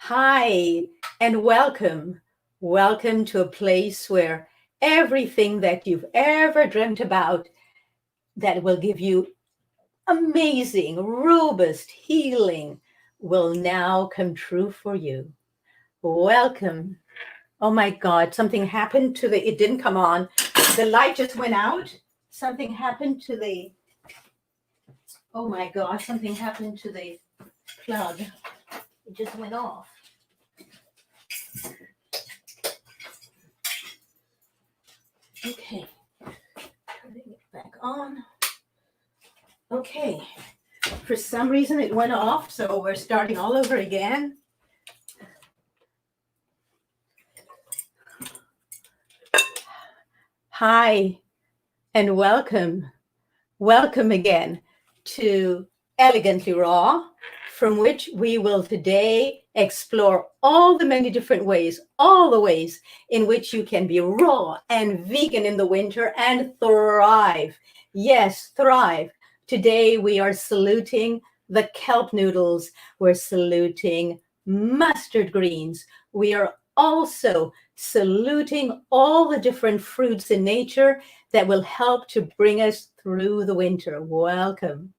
Hi, and welcome. Welcome to a place where everything that you've ever dreamt about that will give you amazing, robust healing will now come true for you. Welcome. Oh my God, something happened to it didn't come on. The light just went out. Something happened to oh my God, something happened to the plug. It just went off. Okay, turning it back on. Okay, for some reason it went off, so we're starting all over again. Hi, and welcome. Welcome again to Elegantly Raw, from which we will today explore all the many different ways, all the ways in which you can be raw and vegan in the winter and thrive. Yes, thrive. Today we are saluting the kelp noodles. We're saluting mustard greens. We are also saluting all the different fruits in nature that will help to bring us through the winter. Welcome.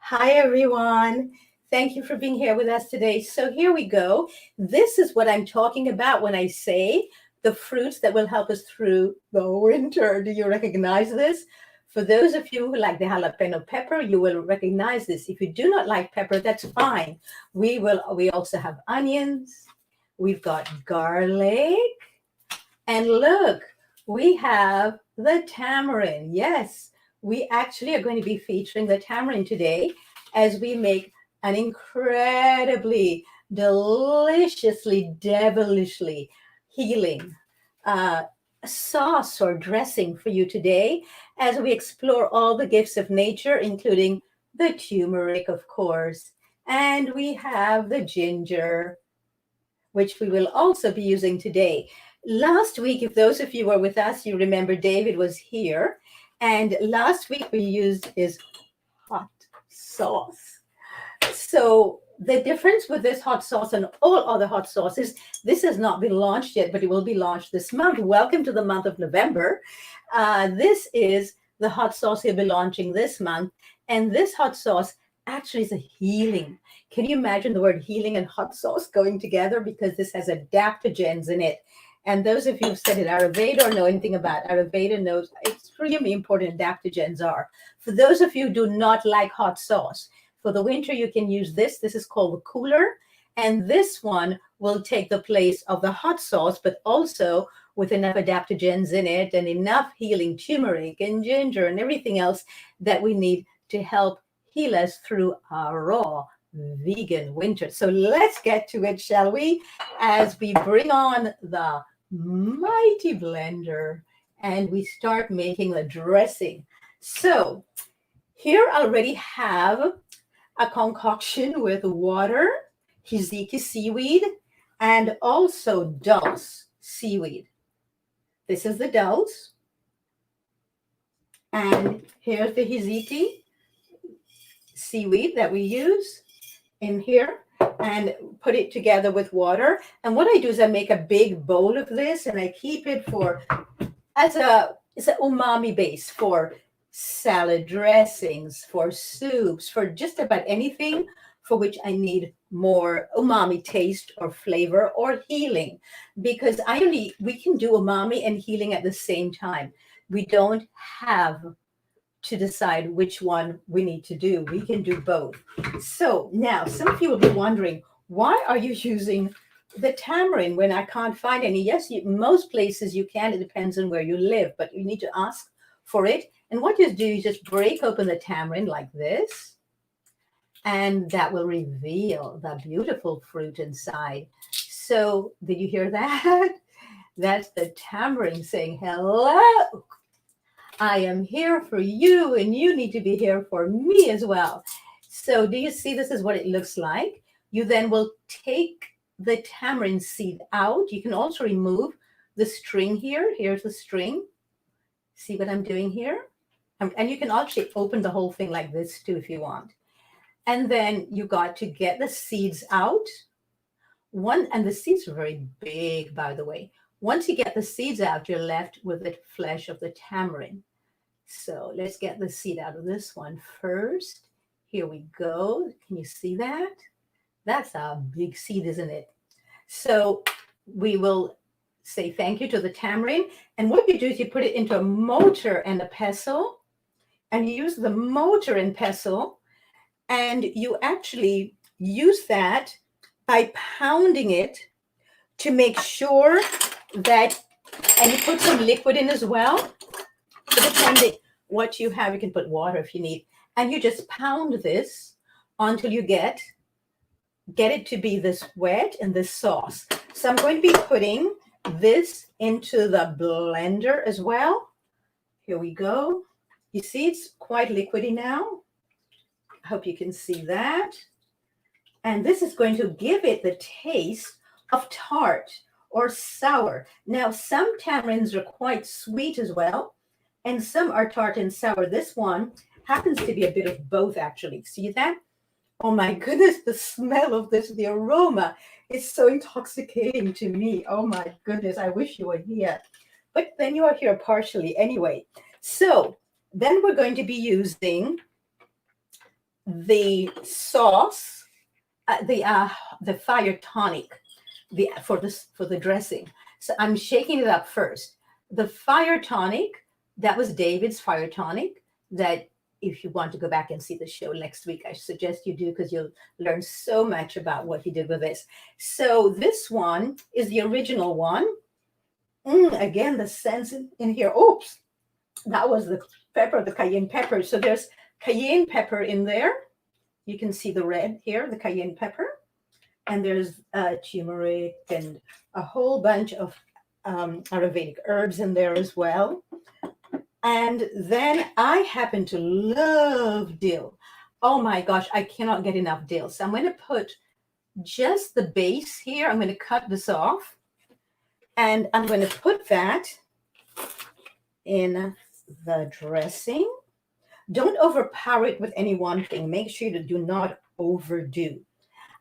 Hi, everyone. Thank you for being here with us today. So here we go. This is what I'm talking about when I say the fruits that will help us through the winter. Do you recognize this? For those of you who like the jalapeno pepper, you will recognize this. If you do not like pepper, that's fine. We also have onions. We've got garlic. And look, we have the tamarind. Yes, we actually are going to be featuring the tamarind today as we make an incredibly, deliciously, devilishly healing sauce or dressing for you today as we explore all the gifts of nature, including the turmeric, of course. And we have the ginger, which we will also be using today. Last week, if those of you were with us, you remember David was here. And last week we used his hot sauce. So the difference with this hot sauce and all other hot sauces, this has not been launched yet, but it will be launched this month. Welcome to the month of November. This is the hot sauce he'll be launching this month. And this hot sauce actually is a healing. Can you imagine the word healing and hot sauce going together? Because this has adaptogens in it. And those of you who've studied Ayurveda or know anything about Ayurveda knows extremely important adaptogens are. For those of you who do not like hot sauce, for the winter you can use this. This is called the cooler. And this one will take the place of the hot sauce, but also with enough adaptogens in it and enough healing turmeric and ginger and everything else that we need to help heal us through our raw vegan winter. So let's get to it, shall we? As we bring on the mighty blender and we start making the dressing. So here I already have a concoction with water, Shiitake seaweed, and also dulse seaweed. This is the dulse. And here's the Shiitake seaweed that we use in here and put it together with water. And what I do is I make a big bowl of this and I keep it it's an umami base for salad dressings, for soups, for just about anything for which I need more umami taste or flavor or healing. Because we can do umami and healing at the same time. We don't have to decide which one we need to do. We can do both. So now some of you will be wondering, why are you using the tamarind when I can't find any? Yes, most places you can. It depends on where you live, but you need to ask for it. And what you do, you just break open the tamarind like this, and that will reveal the beautiful fruit inside. So did you hear that? That's the tamarind saying, hello, I am here for you, and you need to be here for me as well. So do you see this is what it looks like? You then will take the tamarind seed out. You can also remove the string here. Here's the string. See what I'm doing here? And you can actually open the whole thing like this too if you want. And then you got to get the seeds out. And the seeds are very big, by the way. Once you get the seeds out, you're left with the flesh of the tamarind. So let's get the seed out of this one first. Here we go. Can you see that? That's a big seed, isn't it? So we will say thank you to the tamarind. And what you do is you put it into a mortar and a pestle, and you use the mortar and pestle, and you actually use that by pounding it to make sure that, and you put some liquid in as well. So depending what you have, you can put water if you need. And you just pound this until you get it to be this wet and this sauce. So I'm going to be putting this into the blender as well. Here we go. You see it's quite liquidy now. I hope you can see that. And this is going to give it the taste of tart or sour. Now, some tamarinds are quite sweet as well, and some are tart and sour. This one happens to be a bit of both, actually. See that? Oh my goodness, the smell of this, the aroma is so intoxicating to me. Oh my goodness, I wish you were here. But then you are here partially anyway. So then we're going to be using the sauce, the fire tonic, for the dressing. So I'm shaking it up first. The fire tonic, that was David's fire tonic. That if you want to go back and see the show next week, I suggest you do, because you'll learn so much about what he did with this. So this one is the original one. Again, the sense in here. Oops, that was the pepper, the cayenne pepper. So there's cayenne pepper in there. You can see the red here, the cayenne pepper. And there's turmeric and a whole bunch of Ayurvedic herbs in there as well. And then I happen to love dill. Oh my gosh, I cannot get enough dill. So I'm going to put just the base here. I'm going to cut this off. And I'm going to put that in the dressing. Don't overpower it with any one thing. Make sure you do not overdo.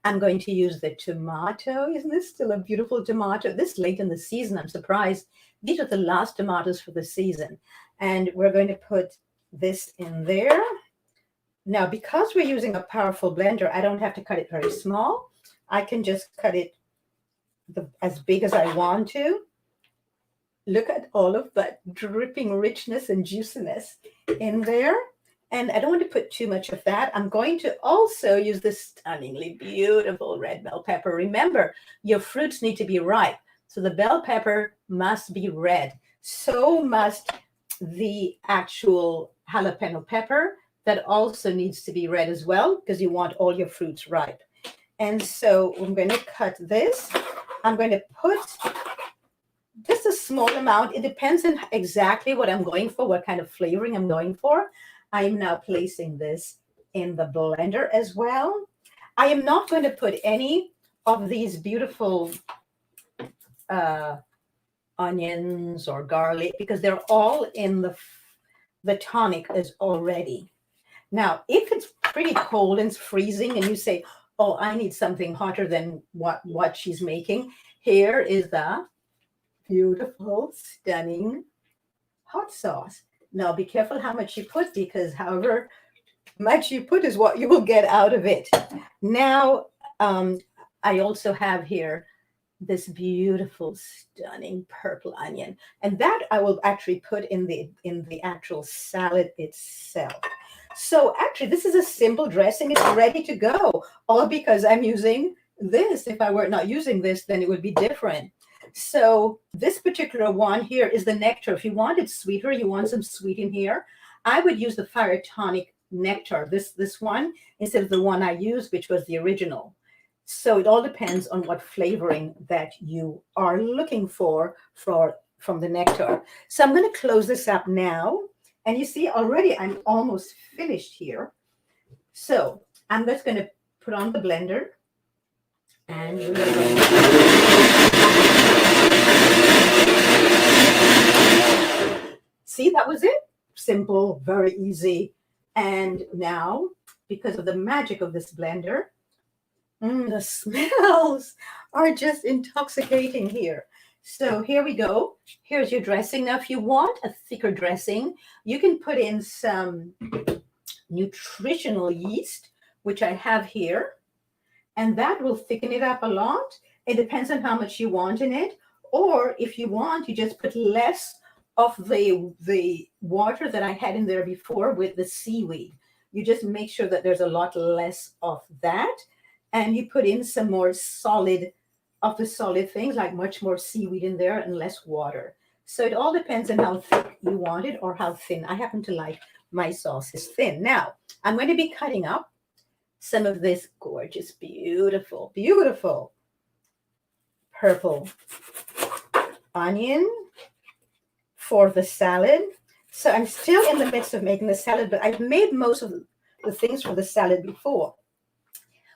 I'm going to use the tomato. Isn't this still a beautiful tomato? This late in the season, I'm surprised. These are the last tomatoes for the season. And we're going to put this in there. Now, because we're using a powerful blender, I don't have to cut it very small. I can just cut it as big as I want to. Look at all of that dripping richness and juiciness in there. And I don't want to put too much of that. I'm going to also use this stunningly beautiful red bell pepper. Remember, your fruits need to be ripe. So the bell pepper must be red. So must the actual jalapeno pepper. That also needs to be red as well, because you want all your fruits ripe. And so I'm going to cut this. I'm going to put just a small amount. It depends on exactly what I'm going for, what kind of flavoring I'm going for. I am now placing this in the blender as well. I am not going to put any of these beautiful onions or garlic, because they're all in the tonic as already. Now, if it's pretty cold and it's freezing and you say, oh, I need something hotter than what she's making, here is the beautiful, stunning hot sauce. Now, be careful how much you put, because however much you put is what you will get out of it. Now, I also have here this beautiful, stunning purple onion. And that I will actually put in the actual salad itself. So actually, this is a simple dressing. It's ready to go, all because I'm using this. If I were not using this, then it would be different. So this particular one here is the nectar. If you want it sweeter, you want some sweet in here, I would use the fire tonic nectar, this one, instead of the one I used, which was the original. So it all depends on what flavoring that you are looking for from the nectar. So I'm going to close this up now. And you see already I'm almost finished here. So I'm just going to put on the blender and we're going to... See, that was it. Simple, very easy. And now, because of the magic of this blender, the smells are just intoxicating here. So here we go. Here's your dressing. Now, if you want a thicker dressing, you can put in some nutritional yeast, which I have here, and that will thicken it up a lot. It depends on how much you want in it. Or if you want, you just put less of the water that I had in there before with the seaweed. You just make sure that there's a lot less of that. And you put in some more solid of the solid things, like much more seaweed in there and less water. So it all depends on how thick you want it or how thin. I happen to like my sauces thin. Now, I'm going to be cutting up some of this gorgeous, beautiful, beautiful purple onion for the salad. So I'm still in the midst of making the salad, but I've made most of the things for the salad before.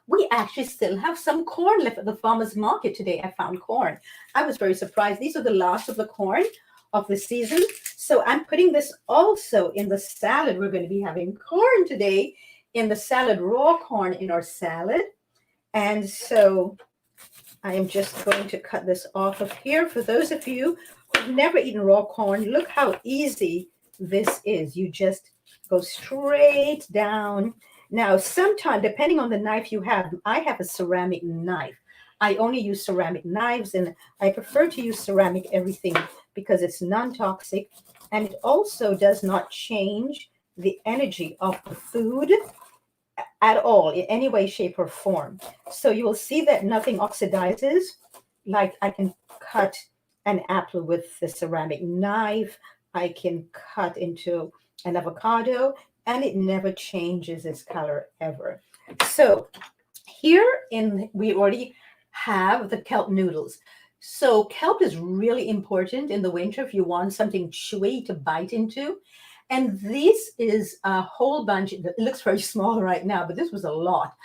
We actually still have some corn left at the farmer's market today. I found corn. I was very surprised. These are the last of the corn of the season. So I'm putting this also in the salad. We're going to be having corn today in the salad, raw corn in our salad. And so I am just going to cut this off of here. For those of you who've never eaten raw corn, look how easy this is. You just go straight down. Now, sometimes, depending on the knife you have, I have a ceramic knife. I only use ceramic knives, and I prefer to use ceramic everything because it's non-toxic, and it also does not change the energy of the food at all in any way, shape, or form. So you will see that nothing oxidizes. Like I can cut an apple with the ceramic knife. I can cut into an avocado, and it never changes its color ever. So here we already have the kelp noodles. So kelp is really important in the winter if you want something chewy to bite into. And this is a whole bunch, it looks very small right now, but this was a lot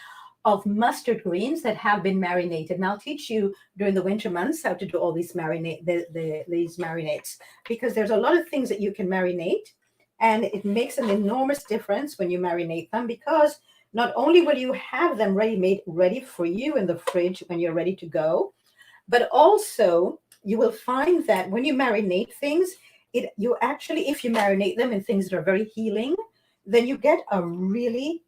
of mustard greens that have been marinated. And I'll teach you during the winter months how to do all these these marinades, because there's a lot of things that you can marinate. And it makes an enormous difference when you marinate them, because not only will you have them ready-made, ready for you in the fridge when you're ready to go, but also you will find that when you marinate things, you actually, if you marinate them in things that are very healing, then you get a really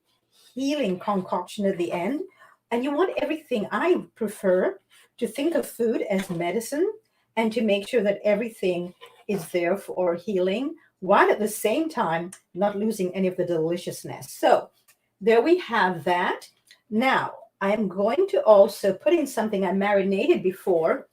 healing concoction at the end. And you want everything. I prefer to think of food as medicine and to make sure that everything is there for healing, while at the same time not losing any of the deliciousness. So there we have that. Now I'm going to also put in something I marinated before,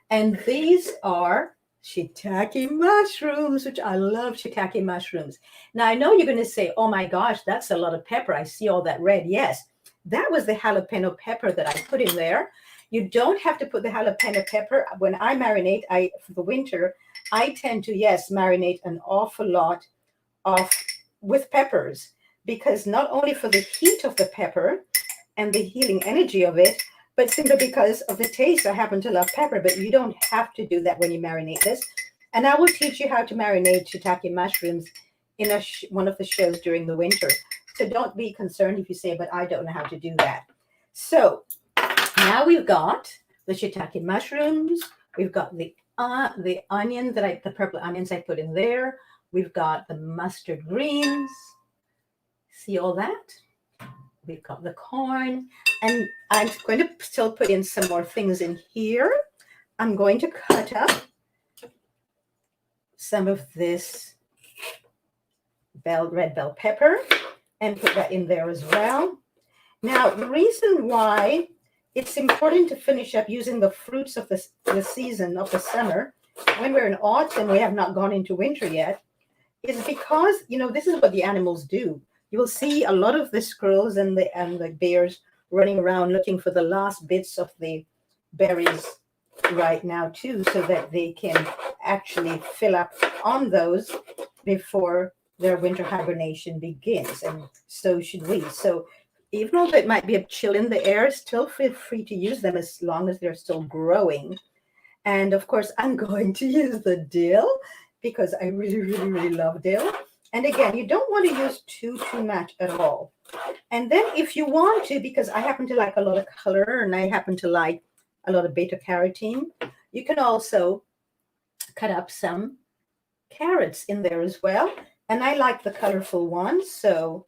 and these are shiitake mushrooms, which I love shiitake mushrooms. Now I know you're going to say, oh my gosh, that's a lot of pepper. I see all that red. Yes, that was the jalapeno pepper that I put in there. You don't have to put the jalapeno pepper. When I marinate, for the winter, I tend to, yes, marinate an awful lot with peppers, because not only for the heat of the pepper and the healing energy of it, but simply because of the taste. I happen to love pepper, but you don't have to do that when you marinate this. And I will teach you how to marinate shiitake mushrooms in one of the shows during the winter. So don't be concerned if you say, but I don't know how to do that. So now we've got the shiitake mushrooms. We've got the onion the purple onions I put in there. We've got the mustard greens. See all that? We've got the corn, and I'm going to still put in some more things in here. I'm going to cut up some of this red bell pepper and put that in there as well. Now, the reason why it's important to finish up using the fruits of the season of the summer, when we're in autumn, we have not gone into winter yet, is because, this is what the animals do. You will see a lot of the squirrels and the bears running around looking for the last bits of the berries right now too, so that they can actually fill up on those before their winter hibernation begins. And so should we. So even though it might be a chill in the air, still feel free to use them as long as they're still growing. And of course, I'm going to use the dill because I really, really, really love dill. And again, you don't want to use too much at all. And then if you want to, because I happen to like a lot of color and I happen to like a lot of beta carotene, you can also cut up some carrots in there as well. And I like the colorful ones, so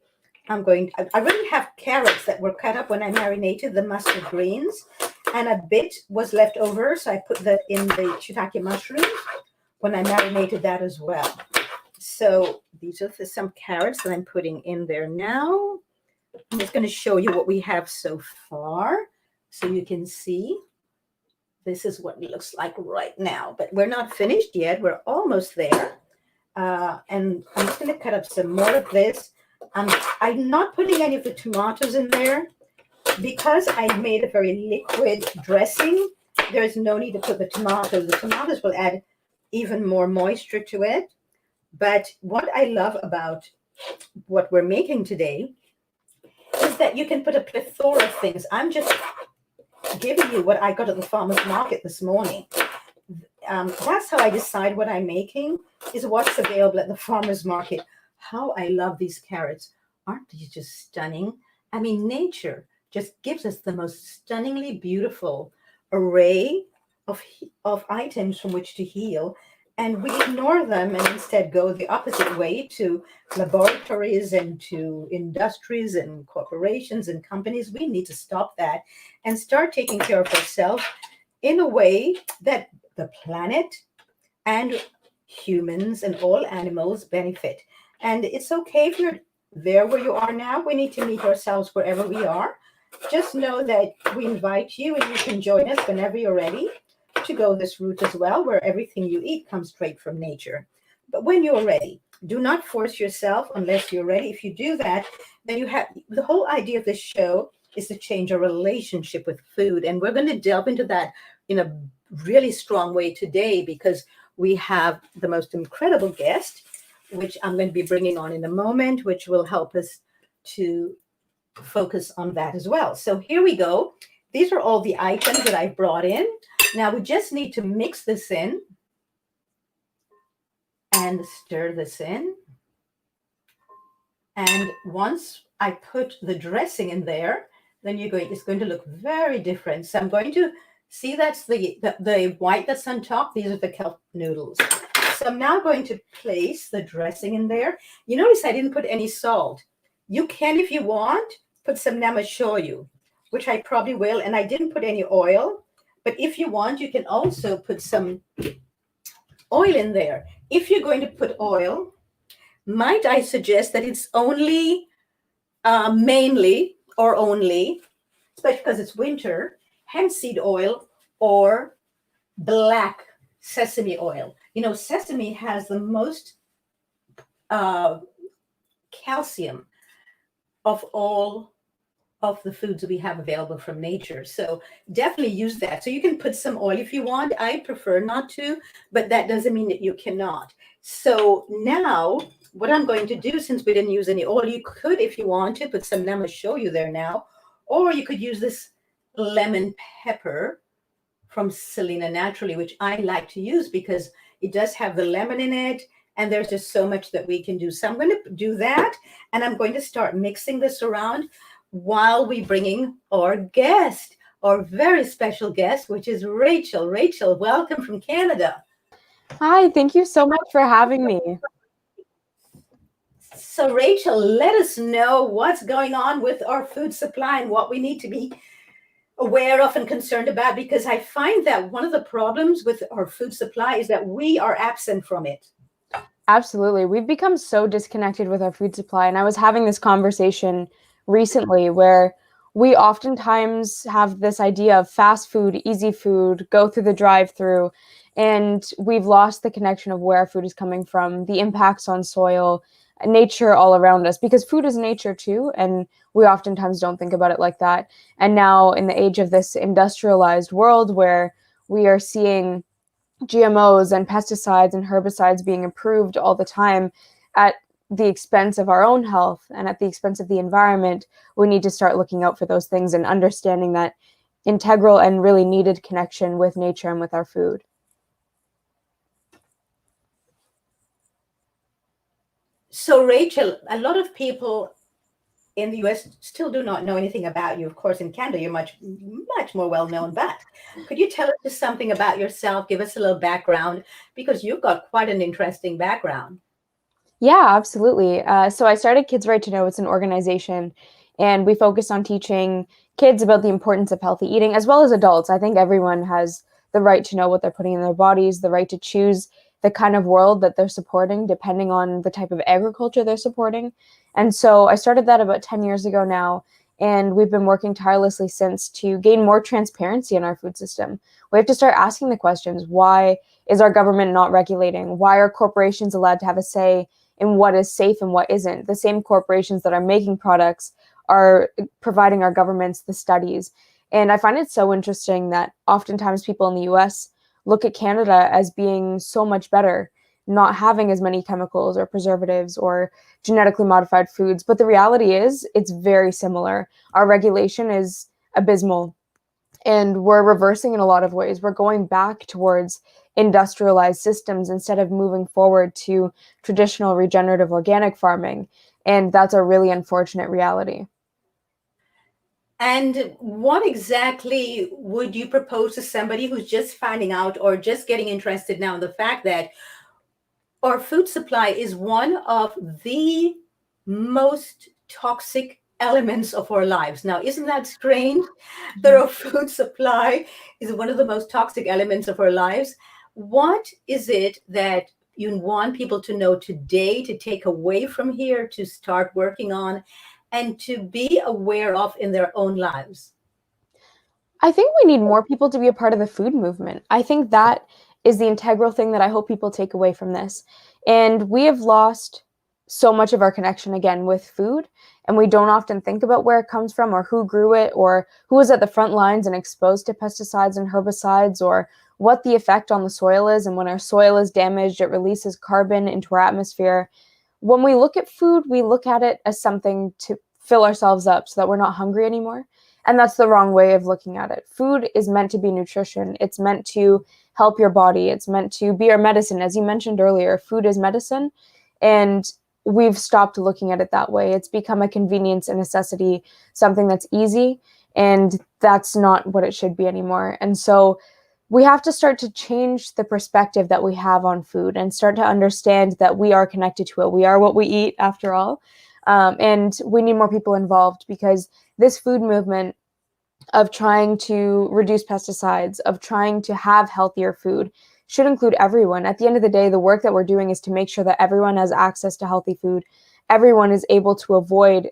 I already have carrots that were cut up when I marinated the mustard greens, and a bit was left over, so I put that in the shiitake mushrooms when I marinated that as well. So these are some carrots that I'm putting in there now. I'm just going to show you what we have so far so you can see. This is what it looks like right now, but we're not finished yet. We're almost there. And I'm just going to cut up some more of this. I'm not putting any of the tomatoes in there because I made a very liquid dressing. There is no need to put the tomatoes. The tomatoes will add even more moisture to it. But what I love about what we're making today is that you can put a plethora of things. I'm just giving you what I got at the farmer's market this morning. That's how I decide what I'm making, is what's available at the farmer's market. How I love these carrots. Aren't these just stunning? I mean, nature just gives us the most stunningly beautiful array of items from which to heal. And we ignore them and instead go the opposite way to laboratories and to industries and corporations and companies. We need to stop that and start taking care of ourselves in a way that the planet and humans and all animals benefit. And it's okay if you're there where you are now. We need to meet ourselves wherever we are. Just know that we invite you and you can join us whenever you're ready to go this route as well, where everything you eat comes straight from nature. But when you're ready, do not force yourself unless you're ready. If you do that, then you have the whole idea of this show is to change our relationship with food. And we're going to delve into that in a really strong way today because we have the most incredible guest, which I'm going to be bringing on in a moment, which will help us to focus on that as well. So here we go. These are all the items that I brought in. Now we just need to mix this in and stir this in. And once I put the dressing in there, then it's going to look very different. So I'm going to see that's the white that's on top. These are the kelp noodles. So I'm now going to place the dressing in there. You notice I didn't put any salt. You can, if you want, put some namashoyu, which I probably will. And I didn't put any oil. But if you want, you can also put some oil in there. If you're going to put oil, might I suggest that it's only mainly or only, especially because it's winter, hemp seed oil or black sesame oil. You know, sesame has the most calcium of all of the foods that we have available from nature. So definitely use that. So you can put some oil if you want. I prefer not to, but that doesn't mean that you cannot. So now what I'm going to do, since we didn't use any oil, you could, if you want to, put some namashoyu there now, or you could use this lemon pepper from Selena Naturally, which I like to use because it does have the lemon in it. And there's just so much that we can do. So I'm going to do that. And I'm going to start mixing this around while we bringing our guest, our very special guest, which is Rachel. Rachel, welcome from Canada. Hi, thank you so much for having me. So Rachel, let us know what's going on with our food supply and what we need to be aware of and concerned about, because I find that one of the problems with our food supply is that we are absent from it. Absolutely. We've become so disconnected with our food supply. And I was having this conversation recently where we oftentimes have this idea of fast food, easy food, go through the drive-through, and we've lost the connection of where our food is coming from, the impacts on soil, nature all around us, because food is nature too, and we oftentimes don't think about it like that. And now in the age of this industrialized world where we are seeing GMOs and pesticides and herbicides being approved all the time at the expense of our own health and at the expense of the environment, we need to start looking out for those things and understanding that integral and really needed connection with nature and with our food. So, Rachel, a lot of people in the US still do not know anything about you. Of course, in Canada, you're much more well known. But could you tell us just something about yourself? Give us a little background because you've got quite an interesting background. Yeah, absolutely. So I started Kids Right to Know. It's an organization, and we focus on teaching kids about the importance of healthy eating, as well as adults. I think everyone has the right to know what they're putting in their bodies, the right to choose the kind of world that they're supporting, depending on the type of agriculture they're supporting. And so I started that about 10 years ago now, and we've been working tirelessly since to gain more transparency in our food system. We have to start asking the questions: why is our government not regulating? Why are corporations allowed to have a say in what is safe and what isn't? The same corporations that are making products are providing our governments the studies. And I find it so interesting that oftentimes people in the US look at Canada as being so much better, not having as many chemicals or preservatives or genetically modified foods. But the reality is, it's very similar. Our regulation is abysmal, and we're reversing in a lot of ways. We're going back towards industrialized systems instead of moving forward to traditional regenerative organic farming. And that's a really unfortunate reality. And what exactly would you propose to somebody who's just finding out or just getting interested now in the fact that our food supply is one of the most toxic elements of our lives? Now, isn't that strange that our food supply is one of the most toxic elements of our lives? What is it that you want people to know today to take away from here, to start working on, and to be aware of in their own lives? I think we need more people to be a part of the food movement. I think that is the integral thing that I hope people take away from this. And we have lost so much of our connection again with food, and we don't often think about where it comes from or who grew it or who was at the front lines and exposed to pesticides and herbicides, or what the effect on the soil is. And when our soil is damaged, it releases carbon into our atmosphere. When we look at food, we look at it as something to fill ourselves up so that we're not hungry anymore. And that's the wrong way of looking at it. Food is meant to be nutrition. It's meant to help your body. It's meant to be our medicine. As you mentioned earlier, food is medicine. And we've stopped looking at it that way. It's become a convenience, a necessity, something that's easy. And that's not what it should be anymore. And so we have to start to change the perspective that we have on food and start to understand that we are connected to it. We are what we eat, after all. And we need more people involved, because this food movement of trying to reduce pesticides, of trying to have healthier food, should include everyone. At the end of the day, the work that we're doing is to make sure that everyone has access to healthy food. Everyone is able to avoid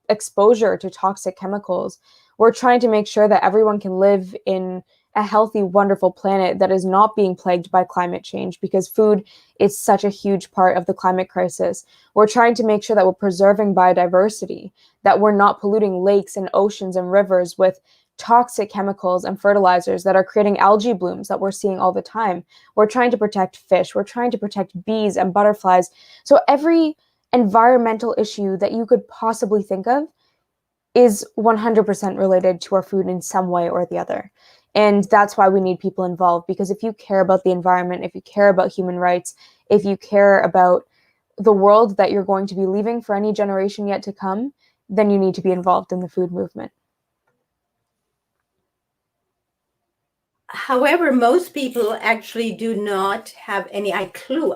exposure to toxic chemicals. We're trying to make sure that everyone can live in a healthy, wonderful planet that is not being plagued by climate change, because food is such a huge part of the climate crisis. We're trying to make sure that we're preserving biodiversity, that we're not polluting lakes and oceans and rivers with toxic chemicals and fertilizers that are creating algae blooms that we're seeing all the time. We're trying to protect fish. We're trying to protect bees and butterflies. So every environmental issue that you could possibly think of is 100% related to our food in some way or the other. And that's why we need people involved, because if you care about the environment, if you care about human rights, if you care about the world that you're going to be leaving for any generation yet to come, then you need to be involved in the food movement. However, most people actually do not have any clue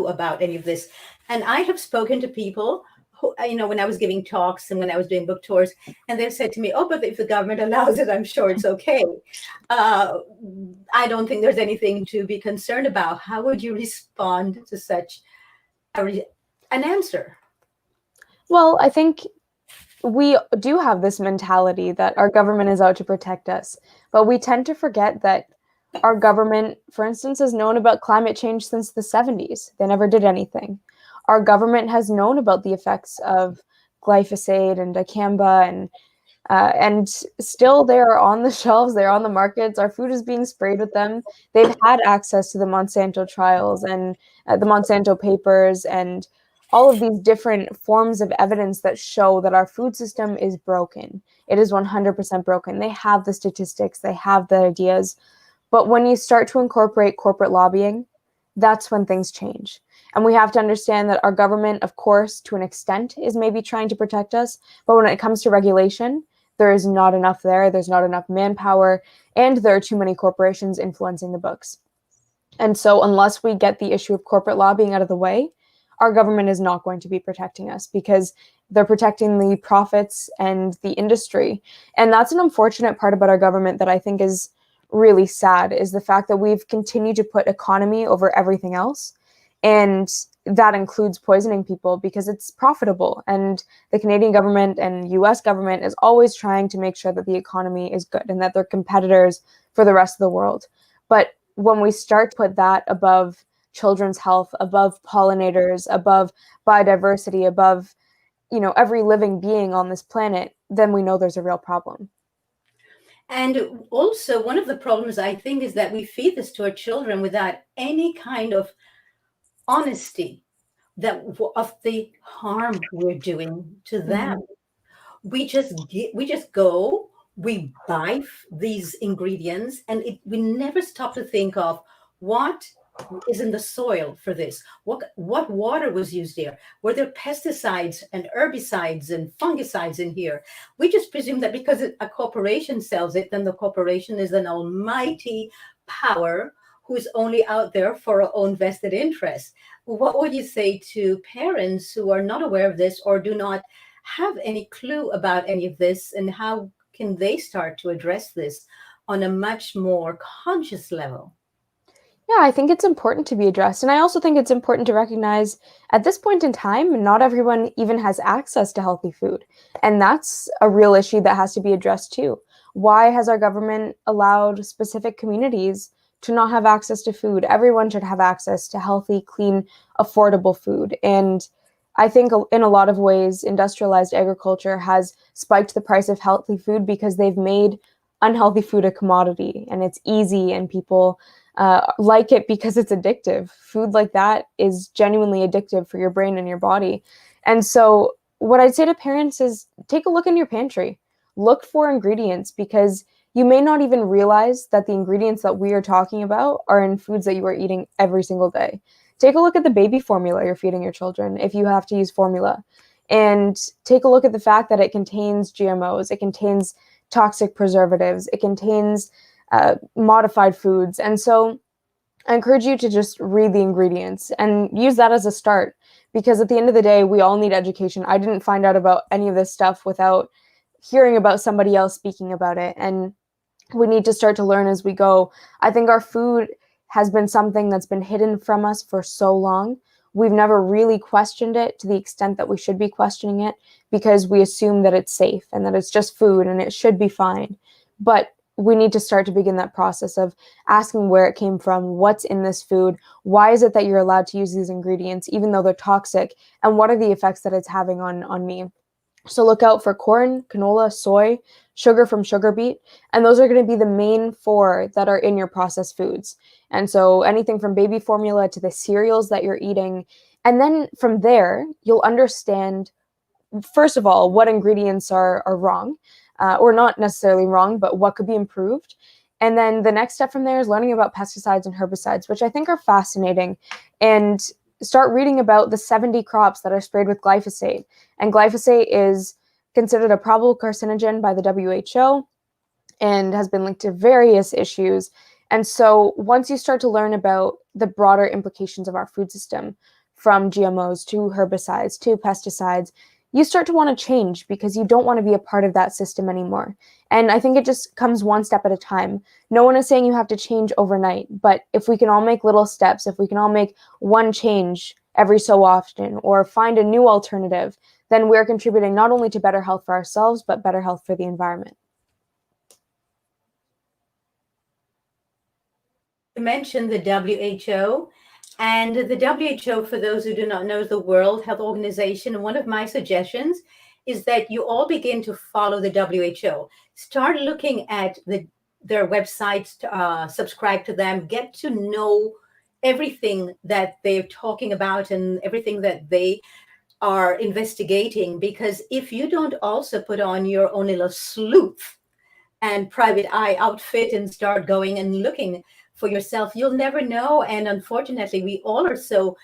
about any of this. And I have spoken to people who, when I was giving talks and when I was doing book tours, and they've said to me, "Oh, but if the government allows it, I'm sure it's okay." I don't think there's anything to be concerned about. How would you respond to such an answer? Well, I think we do have this mentality that our government is out to protect us, but we tend to forget that our government, for instance, has known about climate change since the 70s. They never did anything. Our government has known about the effects of glyphosate and dicamba, and still they're on the shelves, they're on the markets. Our food is being sprayed with them. They've had access to the Monsanto trials and the Monsanto papers, and all of these different forms of evidence that show that our food system is broken. It is 100% broken. They have the statistics, they have the ideas. But when you start to incorporate corporate lobbying, that's when things change. And we have to understand that our government, of course, to an extent, is maybe trying to protect us. But when it comes to regulation, there is not enough there. There's not enough manpower. And there are too many corporations influencing the books. And so unless we get the issue of corporate lobbying out of the way, our government is not going to be protecting us because they're protecting the profits and the industry. And that's an unfortunate part about our government that I think is really sad, is the fact that we've continued to put economy over everything else. And that includes poisoning people because it's profitable. And the Canadian government and US government is always trying to make sure that the economy is good and that they're competitors for the rest of the world. But when we start to put that above children's health, above pollinators, above biodiversity, above, every living being on this planet, then we know there's a real problem. And also, one of the problems I think is that we feed this to our children without any kind of honesty of the harm we're doing to them. We just go, we buy these ingredients, and we never stop to think of what is in the soil for this. What water was used there? Were there pesticides and herbicides and fungicides in here? We just presume that because a corporation sells it, then the corporation is an almighty power who's only out there for our own vested interest. What would you say to parents who are not aware of this or do not have any clue about any of this, and how can they start to address this on a much more conscious level? Yeah, I think it's important to be addressed. And I also think it's important to recognize at this point in time, not everyone even has access to healthy food. And that's a real issue that has to be addressed too. Why has our government allowed specific communities to not have access to food? Everyone should have access to healthy, clean, affordable food. And I think in a lot of ways, industrialized agriculture has spiked the price of healthy food because they've made unhealthy food a commodity and it's easy and people like it because it's addictive. Food like that is genuinely addictive for your brain and your body. And so what I'd say to parents is take a look in your pantry. Look for ingredients because you may not even realize that the ingredients that we are talking about are in foods that you are eating every single day. Take a look at the baby formula you're feeding your children if you have to use formula. And take a look at the fact that it contains GMOs, it contains toxic preservatives, it contains modified foods. And so I encourage you to just read the ingredients and use that as a start, because at the end of the day, we all need education. I didn't find out about any of this stuff without hearing about somebody else speaking about it. And we need to start to learn as we go. I think our food has been something that's been hidden from us for so long. We've never really questioned it to the extent that we should be questioning it because we assume that it's safe and that it's just food and it should be fine. But we need to start to begin that process of asking where it came from, what's in this food, why is it that you're allowed to use these ingredients even though they're toxic, and what are the effects that it's having on me. So look out for corn, canola, soy, sugar from sugar beet, and those are going to be the main 4 that are in your processed foods. And so anything from baby formula to the cereals that you're eating. And then from there, you'll understand, first of all, what ingredients are wrong, or not necessarily wrong, but what could be improved. And then the next step from there is learning about pesticides and herbicides, which I think are fascinating, and start reading about the 70 crops that are sprayed with glyphosate. And glyphosate is considered a probable carcinogen by the WHO and has been linked to various issues. And so once you start to learn about the broader implications of our food system, from GMOs to herbicides to pesticides, you start to want to change because you don't want to be a part of that system anymore. And I think it just comes one step at a time. No one is saying you have to change overnight, but if we can all make little steps, if we can all make one change every so often or find a new alternative, then we're contributing not only to better health for ourselves, but better health for the environment. You mentioned the WHO. And the WHO, for those who do not know, is the World Health Organization. And one of my suggestions is that you all begin to follow the WHO. Start looking at their websites, subscribe to them, get to know everything that they're talking about and everything that they are investigating. Because if you don't also put on your own little sleuth and private eye outfit and start going and looking for yourself, you'll never know. And unfortunately, we all are so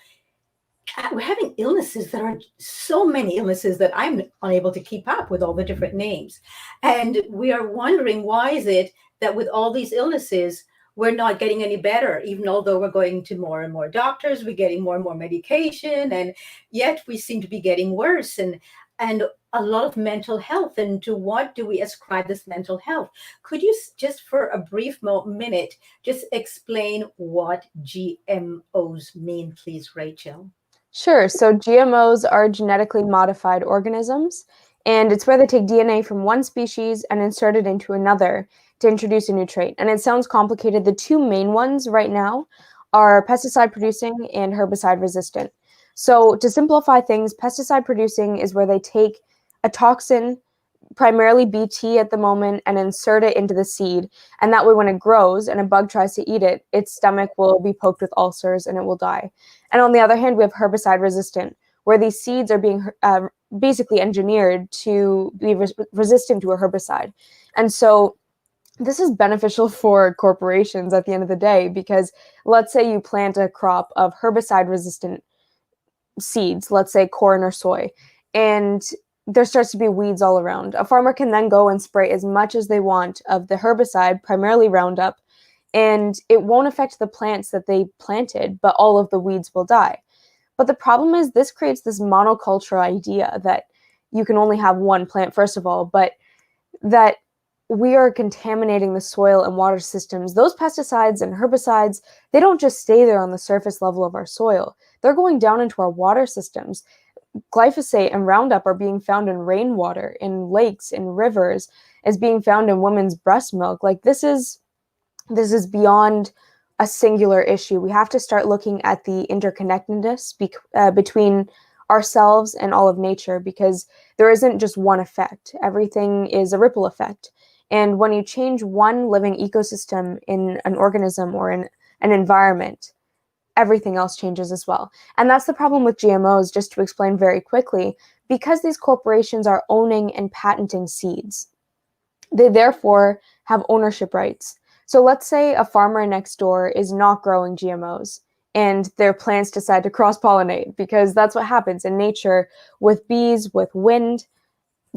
we're having illnesses that are so many illnesses that I'm unable to keep up with all the different names. And we are wondering, why is it that with all these illnesses, we're not getting any better, even although we're going to more and more doctors, we're getting more and more medication, and yet we seem to be getting worse. And a lot of mental health. And to what do we ascribe this mental health? Could you just for a brief minute just explain what GMOs mean, please, Rachel? Sure. So GMOs are genetically modified organisms, and it's where they take DNA from one species and insert it into another to introduce a new trait. And it sounds complicated. The two main ones right now are pesticide producing and herbicide resistant. So to simplify things, pesticide producing is where they take a toxin, primarily BT at the moment, and insert it into the seed. And that way, when it grows and a bug tries to eat it, its stomach will be poked with ulcers and it will die. And on the other hand, we have herbicide resistant, where these seeds are being basically engineered to be resistant to a herbicide. And so this is beneficial for corporations at the end of the day, because let's say you plant a crop of herbicide resistant seeds, let's say corn or soy, and there starts to be weeds all around. A farmer can then go and spray as much as they want of the herbicide, primarily Roundup, and it won't affect the plants that they planted, but all of the weeds will die. But the problem is this creates this monoculture idea that you can only have one plant, first of all, but that we are contaminating the soil and water systems. Those pesticides and herbicides, they don't just stay there on the surface level of our soil. They're going down into our water systems. Glyphosate and Roundup are being found in rainwater, in lakes, in rivers, is being found in women's breast milk. Like this is beyond a singular issue. We have to start looking at the interconnectedness between ourselves and all of nature, because there isn't just one effect. Everything is a ripple effect. And when you change one living ecosystem in an organism or in an environment, everything else changes as well. And that's the problem with GMOs, just to explain very quickly. Because these corporations are owning and patenting seeds, they therefore have ownership rights. So let's say a farmer next door is not growing GMOs and their plants decide to cross-pollinate, because that's what happens in nature with bees, with wind,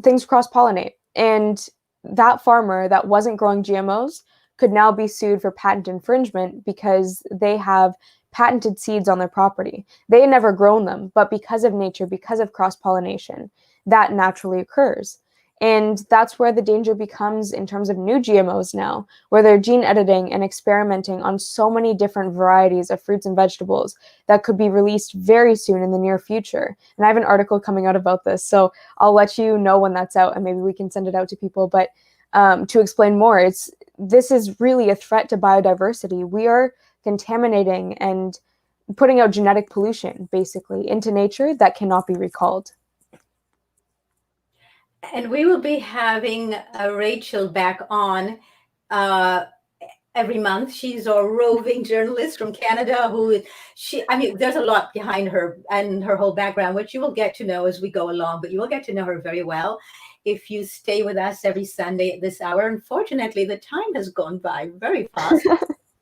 things cross-pollinate. And that farmer that wasn't growing GMOs could now be sued for patent infringement because they have patented seeds on their property. They had never grown them, but because of nature, because of cross-pollination, that naturally occurs. And that's where the danger becomes in terms of new GMOs now, where they're gene editing and experimenting on so many different varieties of fruits and vegetables that could be released very soon in the near future. And I have an article coming out about this, so I'll let you know when that's out and maybe we can send it out to people. But to explain more, this is really a threat to biodiversity. We are contaminating and putting out genetic pollution basically into nature that cannot be recalled. And we will be having Rachel back on every month. She's a roving journalist from Canada there's a lot behind her and her whole background, which you will get to know as we go along, but you will get to know her very well if you stay with us every Sunday at this hour. Unfortunately, the time has gone by very fast.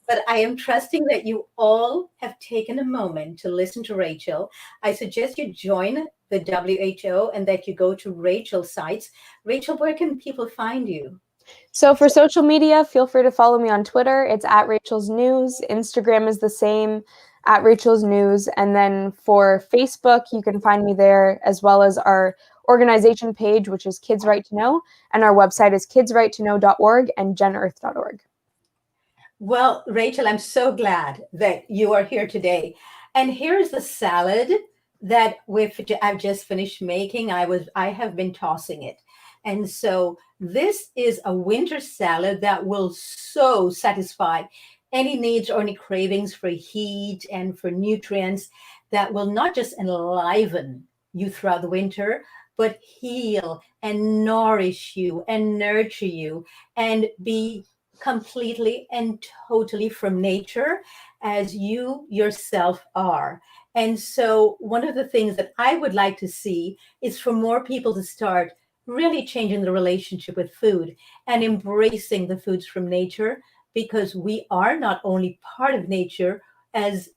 But I am trusting that you all have taken a moment to listen to Rachel. I suggest you join the WHO and that you go to Rachel's sites. Rachel, where can people find you? So for social media, feel free to follow me on Twitter. It's at Rachel's News. Instagram is the same, at Rachel's News. And then for Facebook, you can find me there, as well as our organization page, which is Kids Right to Know. And our website is kidsrighttoknow.org and genearth.org. Well, Rachel, I'm so glad that you are here today. And here's the salad that I've just finished making. I have been tossing it. And so this is a winter salad that will so satisfy any needs or any cravings for heat and for nutrients, that will not just enliven you throughout the winter, but heal and nourish you and nurture you and be completely and totally from nature as you yourself are. And so, one of the things that I would like to see is for more people to start really changing the relationship with food and embracing the foods from nature, because we are not only part of nature, as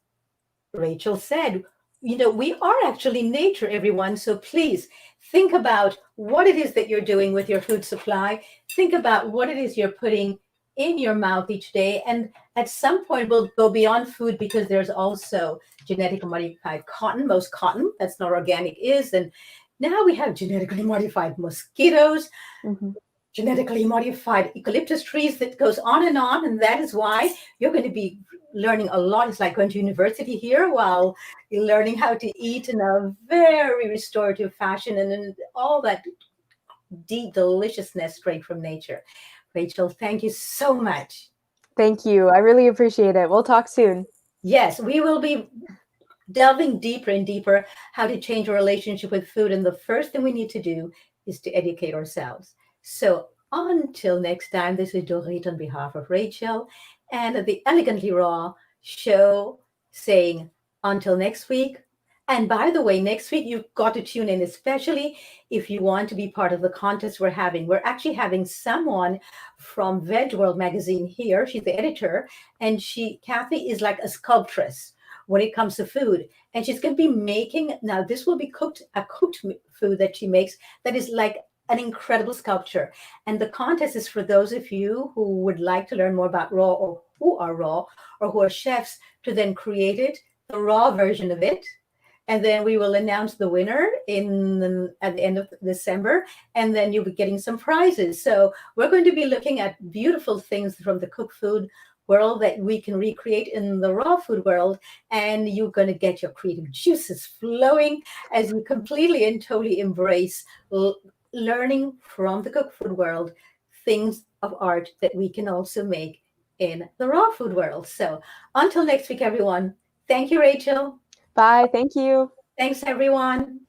Rachel said, we are actually nature, everyone. So please think about what it is that you're doing with your food supply. Think about what it is you're putting in your mouth each day. And at some point, we'll go beyond food, because there's also genetically modified cotton. Most cotton that's not organic is. And now we have genetically modified mosquitoes, Mhm. genetically modified eucalyptus trees, that goes on. And that is why you're going to be learning a lot. It's like going to university here while you're learning how to eat in a very restorative fashion, and all that deep deliciousness straight from nature. Rachel, thank you so much. Thank you. I really appreciate it. We'll talk soon. Yes, we will be delving deeper and deeper how to change our relationship with food. And the first thing we need to do is to educate ourselves. So until next time, this is Doreet on behalf of Rachel and the Elegantly Raw show, saying until next week. And by the way, next week you've got to tune in, especially if you want to be part of the contest we're having. We're actually having someone from Veg World magazine here. She's the editor, and Kathy, is like a sculptress when it comes to food. And she's going to be making, now this will be a cooked food that she makes that is like an incredible sculpture. And the contest is for those of you who would like to learn more about raw, or who are raw, or who are chefs, to then create it, the raw version of it. And then we will announce the winner at the end of December, and then you'll be getting some prizes. So we're going to be looking at beautiful things from the cooked food world that we can recreate in the raw food world, and you're going to get your creative juices flowing as you completely and totally embrace learning from the cooked food world things of art that we can also make in the raw food world. So until next week, everyone, thank you, Rachel. Bye. Thank you. Thanks, everyone.